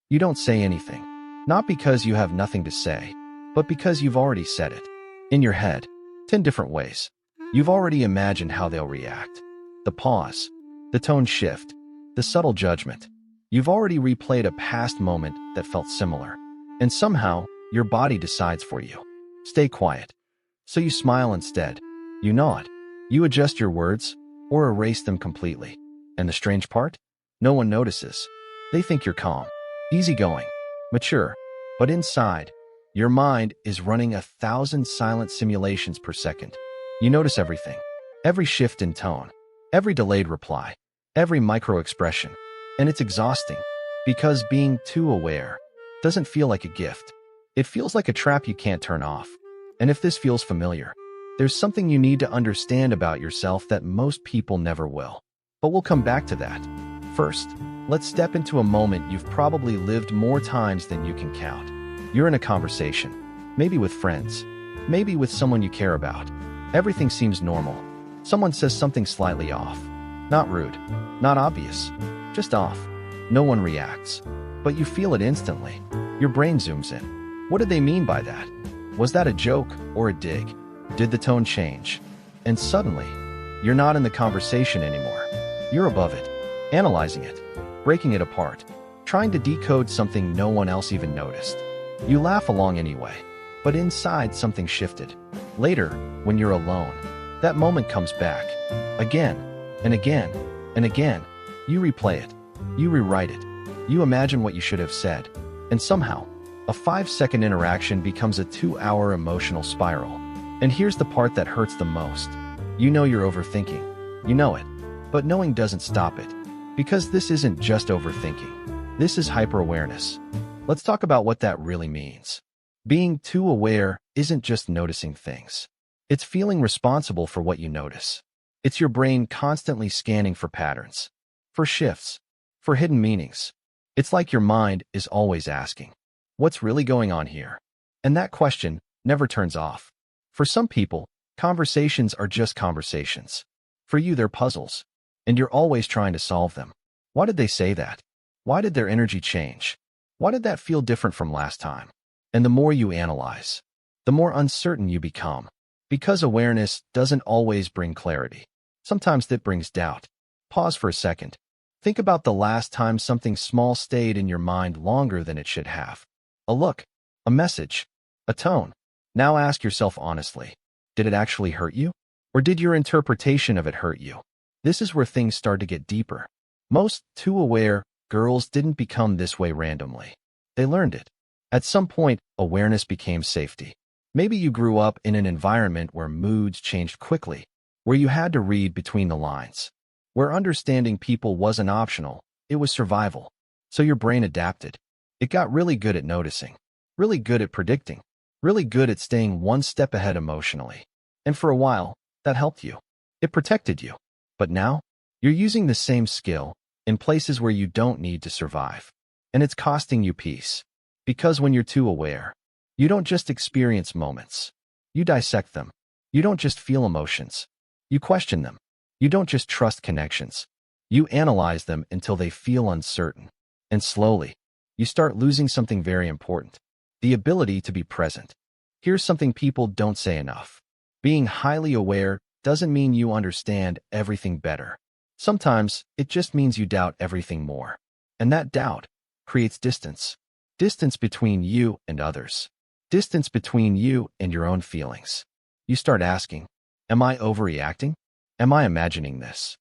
You don't say anything. Not because you have nothing to say, but because you've already said it. In your head, 10 different ways. You've already imagined how they'll react. The pause, the tone shift, the subtle judgment. You've already replayed a past moment that felt similar. And somehow, your body decides for you. Stay quiet. So you smile instead. You nod. You adjust your words, or erase them completely. And the strange part? No one notices. They think you're calm, easygoing, mature. But inside, your mind is running 1,000 silent simulations per second. You notice everything. Every shift in tone, every delayed reply, every micro-expression. And it's exhausting, because being too aware doesn't feel like a gift. It feels like a trap you can't turn off. And if this feels familiar, there's something you need to understand about yourself that most people never will. But we'll come back to that. First, let's step into a moment you've probably lived more times than you can count. You're in a conversation, maybe with friends, maybe with someone you care about. Everything seems normal. Someone says something slightly off. Not rude, not obvious, just off. No one reacts, but you feel it instantly. Your brain zooms in. What did they mean by that? Was that a joke or a dig? Did the tone change? And suddenly, you're not in the conversation anymore. You're above it, analyzing it, breaking it apart, trying to decode something no one else even noticed. You laugh along anyway, but inside something shifted. Later, when you're alone, that moment comes back. Again, and again, and again. You replay it. You rewrite it. You imagine what you should have said. And somehow, a 5-second interaction becomes a 2-hour emotional spiral. And here's the part that hurts the most. You know you're overthinking. You know it. But knowing doesn't stop it. Because this isn't just overthinking. This is hyper-awareness. Let's talk about what that really means. Being too aware isn't just noticing things. It's feeling responsible for what you notice. It's your brain constantly scanning for patterns, for shifts, for hidden meanings. It's like your mind is always asking, what's really going on here? And that question never turns off. For some people, conversations are just conversations. For you, they're puzzles. And you're always trying to solve them. Why did they say that? Why did their energy change? Why did that feel different from last time? And the more you analyze, the more uncertain you become. Because awareness doesn't always bring clarity. Sometimes it brings doubt. Pause for a second. Think about the last time something small stayed in your mind longer than it should have. A look, a message, a tone. Now ask yourself honestly, did it actually hurt you? Or did your interpretation of it hurt you? This is where things start to get deeper. Most too aware girls didn't become this way randomly. They learned it. At some point, awareness became safety. Maybe you grew up in an environment where moods changed quickly, where you had to read between the lines, where understanding people wasn't optional, it was survival. So your brain adapted. It got really good at noticing, really good at predicting, really good at staying one step ahead emotionally. And for a while, that helped you. It protected you. But now, you're using the same skill in places where you don't need to survive. And it's costing you peace. Because when you're too aware, you don't just experience moments. You dissect them. You don't just feel emotions. You question them. You don't just trust connections. You analyze them until they feel uncertain. And slowly, you start losing something very important. The ability to be present. Here's something people don't say enough. Being highly aware doesn't mean you understand everything better. Sometimes, it just means you doubt everything more. And that doubt creates distance. Distance between you and others. Distance between you and your own feelings. You start asking, am I overreacting? Am I imagining this?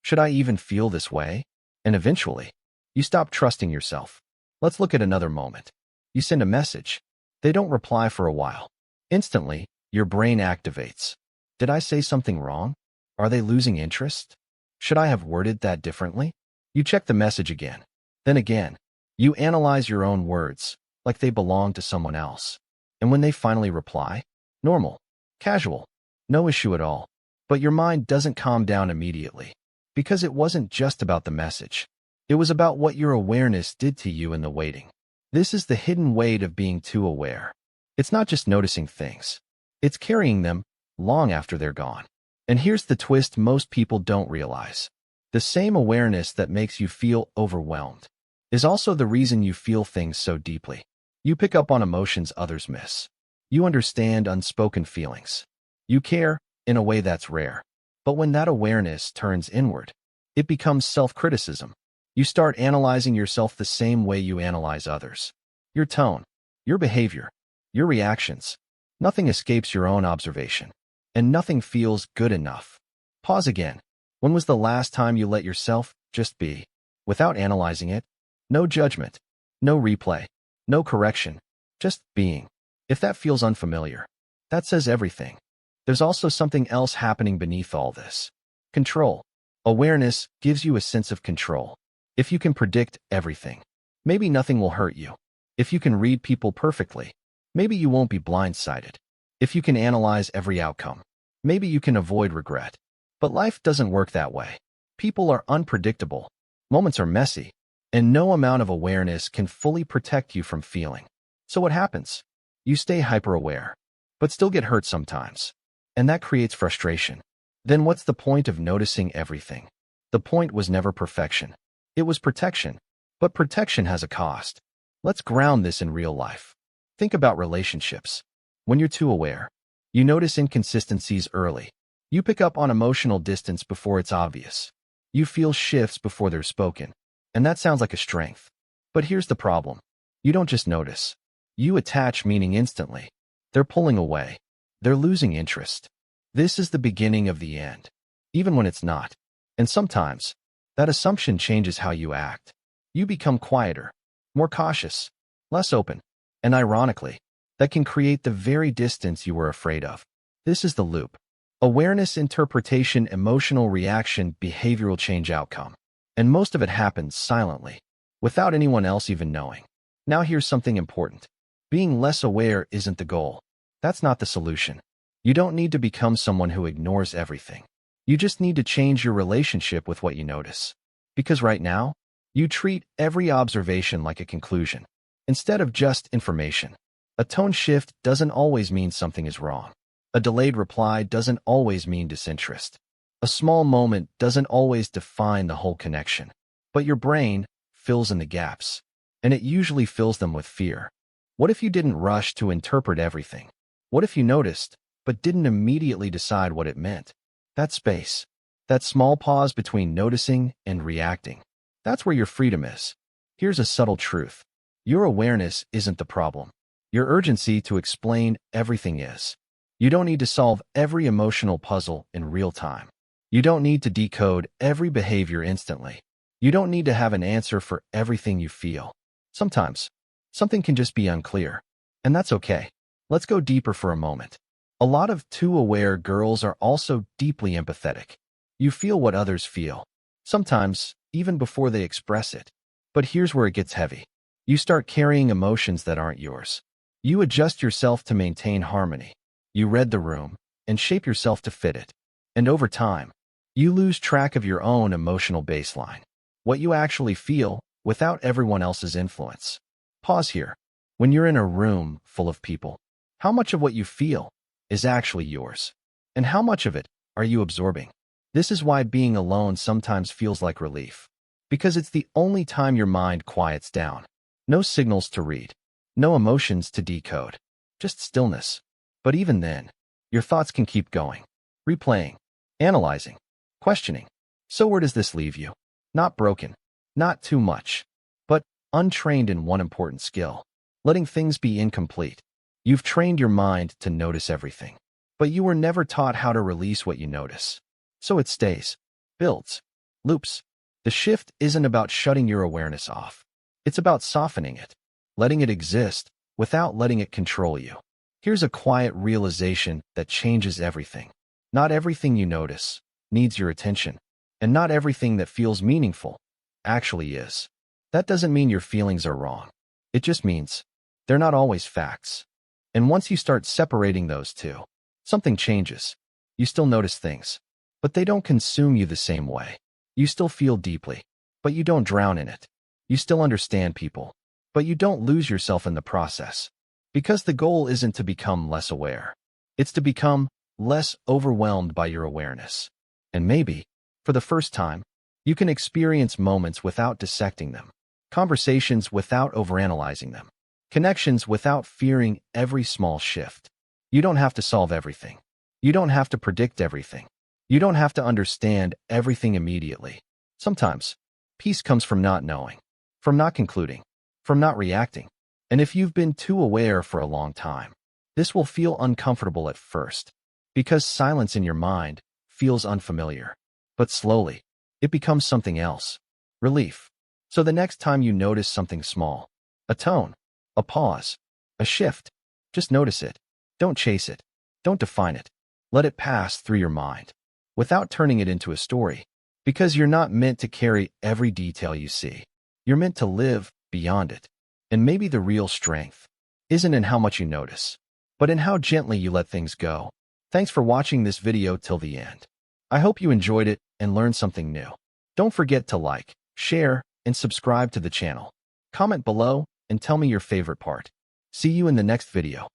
Should I even feel this way? And eventually, you stop trusting yourself. Let's look at another moment. You send a message. They don't reply for a while. Instantly, your brain activates. Did I say something wrong? Are they losing interest? Should I have worded that differently? You check the message again. Then again, you analyze your own words, like they belong to someone else. And when they finally reply, normal, casual, no issue at all. But your mind doesn't calm down immediately. Because it wasn't just about the message. It was about what your awareness did to you in the waiting. This is the hidden weight of being too aware. It's not just noticing things. It's carrying them long after they're gone. And here's the twist most people don't realize. The same awareness that makes you feel overwhelmed is also the reason you feel things so deeply. You pick up on emotions others miss. You understand unspoken feelings. You care in a way that's rare. But when that awareness turns inward, it becomes self-criticism. You start analyzing yourself the same way you analyze others. Your tone, your behavior, your reactions. Nothing escapes your own observation. And nothing feels good enough. Pause again. When was the last time you let yourself just be, without analyzing it? No judgment, no replay, no correction, just being. If that feels unfamiliar, that says everything. There's also something else happening beneath all this. Control. Awareness gives you a sense of control. If you can predict everything, maybe nothing will hurt you. If you can read people perfectly, maybe you won't be blindsided. If you can analyze every outcome, maybe you can avoid regret. But life doesn't work that way. People are unpredictable. Moments are messy. And no amount of awareness can fully protect you from feeling. So what happens? You stay hyper-aware, but still get hurt sometimes. And that creates frustration. Then what's the point of noticing everything? The point was never perfection. It was protection. But protection has a cost. Let's ground this in real life. Think about relationships. When you're too aware, you notice inconsistencies early. You pick up on emotional distance before it's obvious. You feel shifts before they're spoken. And that sounds like a strength. But here's the problem. You don't just notice. You attach meaning instantly. They're pulling away. They're losing interest. This is the beginning of the end, even when it's not. And sometimes, that assumption changes how you act. You become quieter, more cautious, less open. And ironically, that can create the very distance you were afraid of. This is the loop. Awareness, interpretation, emotional reaction, behavioral change, outcome. And most of it happens silently, without anyone else even knowing. Now here's something important. Being less aware isn't the goal. That's not the solution. You don't need to become someone who ignores everything. You just need to change your relationship with what you notice. Because right now, you treat every observation like a conclusion, instead of just information. A tone shift doesn't always mean something is wrong. A delayed reply doesn't always mean disinterest. A small moment doesn't always define the whole connection. But your brain fills in the gaps, and it usually fills them with fear. What if you didn't rush to interpret everything? What if you noticed, but didn't immediately decide what it meant? That space, that small pause between noticing and reacting, that's where your freedom is. Here's a subtle truth. Your awareness isn't the problem. Your urgency to explain everything is. You don't need to solve every emotional puzzle in real time. You don't need to decode every behavior instantly. You don't need to have an answer for everything you feel. Sometimes, something can just be unclear. And that's okay. Let's go deeper for a moment. A lot of too aware girls are also deeply empathetic. You feel what others feel, sometimes even before they express it. But here's where it gets heavy. You start carrying emotions that aren't yours. You adjust yourself to maintain harmony. You read the room and shape yourself to fit it. And over time, you lose track of your own emotional baseline, what you actually feel without everyone else's influence. Pause here. When you're in a room full of people, how much of what you feel is actually yours? And how much of it are you absorbing? This is why being alone sometimes feels like relief. Because it's the only time your mind quiets down. No signals to read. No emotions to decode. Just stillness. But even then, your thoughts can keep going. Replaying. Analyzing. Questioning. So where does this leave you? Not broken. Not too much. But untrained in one important skill. Letting things be incomplete. You've trained your mind to notice everything. But you were never taught how to release what you notice. So it stays. Builds. Loops. The shift isn't about shutting your awareness off. It's about softening it. Letting it exist without letting it control you. Here's a quiet realization that changes everything. Not everything you notice needs your attention. And not everything that feels meaningful actually is. That doesn't mean your feelings are wrong. It just means they're not always facts. And once you start separating those two, something changes. You still notice things, but they don't consume you the same way. You still feel deeply, but you don't drown in it. You still understand people, but you don't lose yourself in the process. Because the goal isn't to become less aware. It's to become less overwhelmed by your awareness. And maybe, for the first time, you can experience moments without dissecting them. conversations without overanalyzing them, connections without fearing every small shift. You don't have to solve everything. You don't have to predict everything. You don't have to understand everything immediately. Sometimes, peace comes from not knowing, from not concluding, from not reacting. And if you've been too aware for a long time, this will feel uncomfortable at first, because silence in your mind feels unfamiliar. But slowly, it becomes something else. Relief. So the next time you notice something small, a tone, a pause, a shift, just notice it. Don't chase it. Don't define it. Let it pass through your mind, without turning it into a story. Because you're not meant to carry every detail you see. You're meant to live beyond it. And maybe the real strength isn't in how much you notice, but in how gently you let things go. Thanks for watching this video till the end. I hope you enjoyed it and learned something new. Don't forget to like, share, and subscribe to the channel. Comment below and tell me your favorite part. See you in the next video.